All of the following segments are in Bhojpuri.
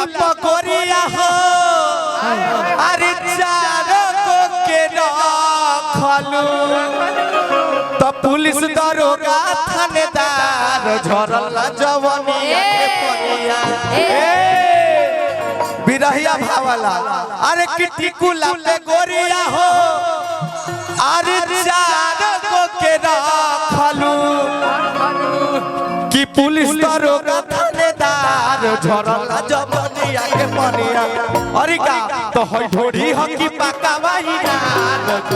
पकोरिया हो अरे चारों को के रखलू तो पुलिस दरोगा थानेदार झरल जवनिया के पनिया बिरहिया भावला अरे किटी कुला पे गोरिया हो अरे चारों को के रखलू कि पुलिस दरोगा थानेदार झरल जवनिया के पनिया अरे का तो होई ढोड़ी हो कि पकावाई ना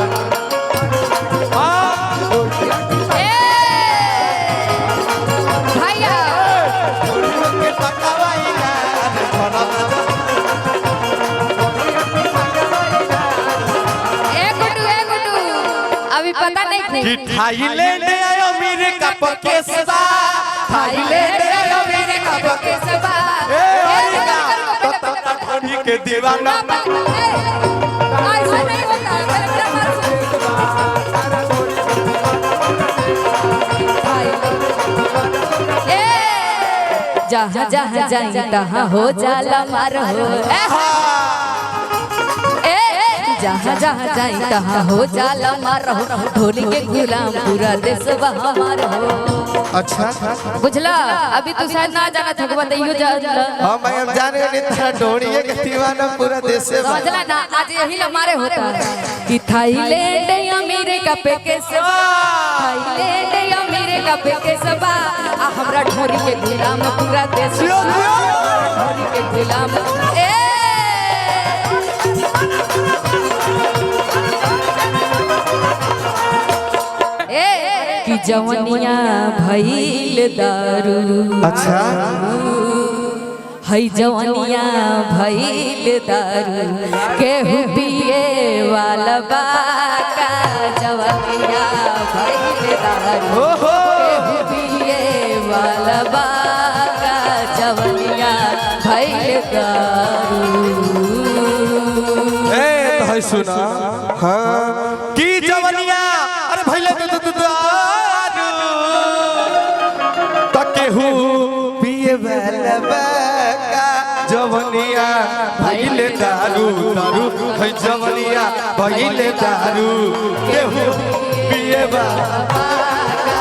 भैया अभी पता नहीं कि थाईलैंड अमेरिका पकेसबा थाईलैंड अमेरिका पकेसबा ए अमेरिका तो के दीवाना ऐसा नहीं होता जहाँ जहाँ जाए तहाँ हो जाला मार हो जहाँ जहाँ जाए तहाँ हो जाला मार हो ढोली के गुलाम पूरा देश हमार हो। अच्छा बुझला अभी तू शायद ना जाना था बताइयो जा हां मैं अब जान गए तेरा ढोली के दीवाना पूरा देश से समझला ना आज यही हमारे होता कि थाईलैंड अमेरिका पे केसबा थाईलैंड अमेरिका पे केसबा हमरा ढोली के गुलाम पूरा देश ढोली के गुलाम कि जवनिया भइल दारू अच्छा हई जवनिया भइल दारू केहू पिए वाला बाका जवनिया भइल दारू केहू पिए वाला बाका जवनिया भइल दारू ए तो है सुना हां की जवनिया अरे भइले दारू तकेहू पिए वाला बाका जवनिया भइले दारू दारू है जवनिया भइले दारू केहू पिए वाला बाका